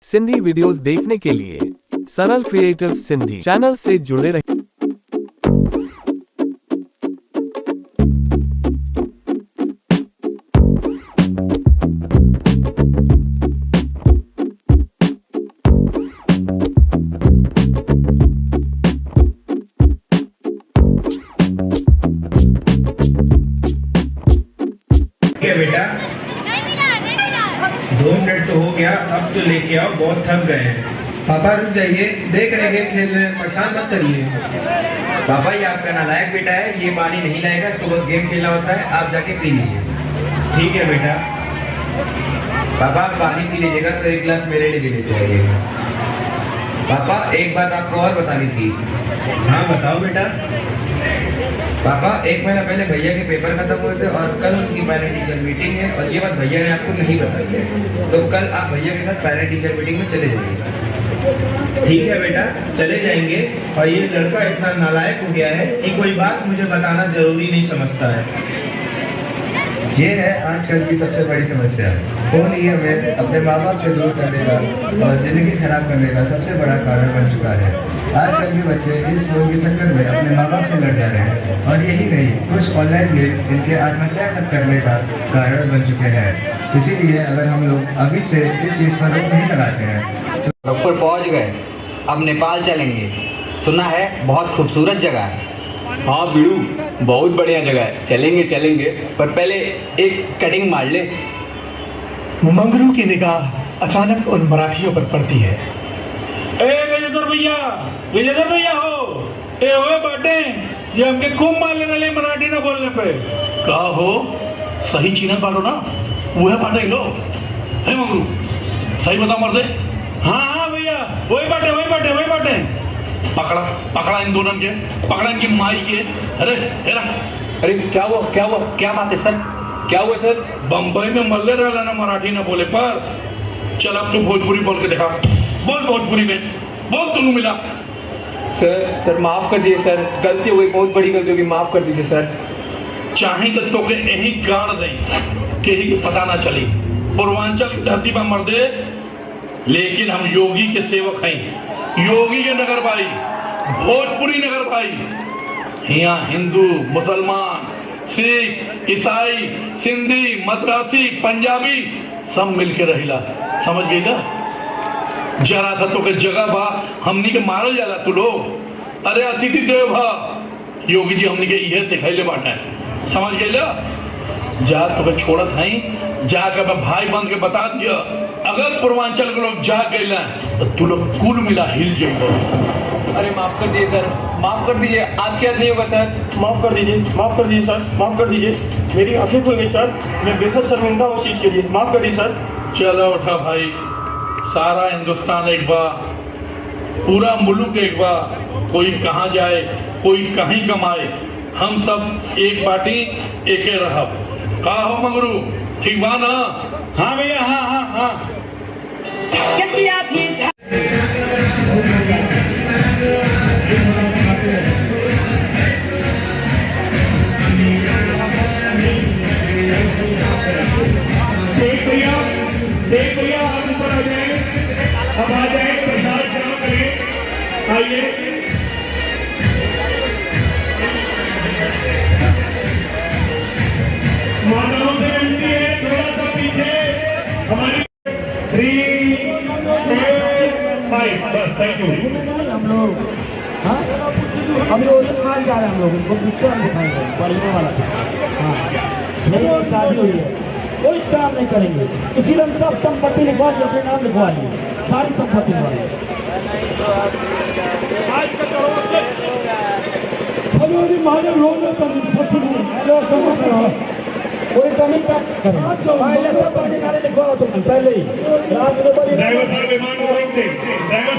Sindhi videos देखने के लिए सरल क्रिएटिव्स सिंधी चैनल से जुड़े रहें। बेटा 2 मिनट तो हो गया, अब तो लेके आओ, बहुत थक गए हैं। पापा रुक जाइए, देख रहे गेम खेल रहे हैं, परेशान मत करिए। पापा ये आपका नालायक बेटा है, ये पानी नहीं लाएगा, इसको बस गेम खेलना होता है, आप जाके पी लीजिए। ठीक है बेटा। पापा आप पानी पी लीजिएगा तो एक गिलास मेरे लिए भी लेते आइएगा। पापा एक बात आपको और बतानी थी। हाँ बताओ बेटा। पापा 1 महीना पहले भैया के पेपर खत्म हुए थे और कल उनकी पेरेंट टीचर मीटिंग है और ये बात भैया ने आपको नहीं बताई है, तो कल आप भैया के साथ पेरेंट टीचर मीटिंग में चले जाइए। ठीक है बेटा, चले जाएंगे। और ये लड़का इतना नालायक हो गया है कि कोई बात मुझे बताना जरूरी नहीं समझता है। ये है आजकल की सबसे बड़ी समस्या। फोन ही हमें अपने माँ बाप से दूर करने का और जिंदगी खराब करने का सबसे बड़ा कारण बन चुका है। आजकल के बच्चे इस फोन के चक्कर में अपने माँ बाप से लड़ जा रहे हैं और यही नहीं, कुछ ऑनलाइन गेम इनके आत्महत्या तक करने का कारण बन चुके हैं। इसीलिए अगर हम लोग अभी से इस चीज़ पर रोक नहीं लगाते हैं तो ऊपर पहुँच गए, अब नेपाल चलेंगे। सुना है बहुत खूबसूरत जगह है। हाँ बिड़ू, बहुत बढ़िया जगह है, चलेंगे चलेंगे, पर पहले एक कटिंग मार ले। मंगरू की निगाह अचानक उन मराठियों पर पड़ती है। विजेंद्र भैया हो, ए ओए बाटे, ये हमके खूब मार लेने ले मराठी ना बोलने पे। का हो, सही चीनन बाटो ना, वो है बाटे लो। है मंगरू, सही बता मर्दे। हाँ हाँ भैया, वही बाटे वही बाटे वही बाटे। पकड़ा पकड़ा इन दोनों के, पकड़ा इनकी माई के। अरे हेरा, अरे क्या हुआ क्या हुआ? क्या बात है सर? क्या हुआ सर? बम्बई में मल्ले रहा ना मराठी ना बोले पर। चल अब तू भोजपुरी बोल के दिखा, बोल भोजपुरी में, बोल तू मिला। सर माफ कर दीजिए सर, गलती हो गई, बहुत बड़ी गलती हो गई, माफ कर दीजिए सर। चाहे तो तोके यही गाड़ दें कि ही पता ना चली। पूर्वांचल की धरती पर मर्दे, लेकिन हम योगी के सेवक हैं, योगी के नगर भाई, भोजपुरी नगर भाई। यहाँ हिंदू, मुसलमान, सिख, ईसाई, सिंधी, मद्रासी, पंजाबी सब मिलके रहिला। समझ गई ना? जरा सा तो के जगह बा हमनी के मारल जाला तू लोग। अरे अतिथि देव भा, योगी जी हमनी के इहे सिखाइले बाटे। समझ गई ना? जा तो के छोड़त हैं, जाकर मैं भाई बन के बता दिया, अगर पूर्वांचल के लोग जा गए तो तू लोग कुल मिला हिल जाएगा। अरे माफ कर दीजिए सर, माफ कर दीजिए, आज क्या नहीं होगा सर। माफ कर दीजिए, माफ कर दीजिए सर, माफ कर दीजिए। मेरी आंखें खुल गई सर, मैं बेहद शर्मिंदा हूँ उस चीज़ के लिए, माफ कर दीजिए सर। चलो उठा भाई, सारा हिंदुस्तान एक बार, पूरा मुल्क एक बार, कोई कहाँ जाए कोई कहीं कमाए, हम सब एक पार्टी एक रहब। का हो मंगरू, ठीक बा ना? हाँ भैया, हाँ हाँ हाँ। देख भैया आप ऊपर आ जाए, अब आ जाए, प्रसाद जमा करिए, आइए। मानवों से विनती है, थोड़ा सा पीछे हमारी 3, 4, 5, बस थैंक यू। हम लोग हम लोग खान जा रहे हैं, हम लोग उनको पिक्चर दिखाएंगे बढ़िया वाला। हाँ मेरी शादी हुई है, कोई काम नहीं करेंगे, इसीलिए हम सब संपत्ति लिखवा लिए, अपने नाम लिखवा लिए, सारी संपत्ति लिखवा ली। आज का सभी महादेव लोग कोई कमी का पहले सब निकाले लिखवा तुम पहले ही। ड्राइवर साहब विमान ड्राइवर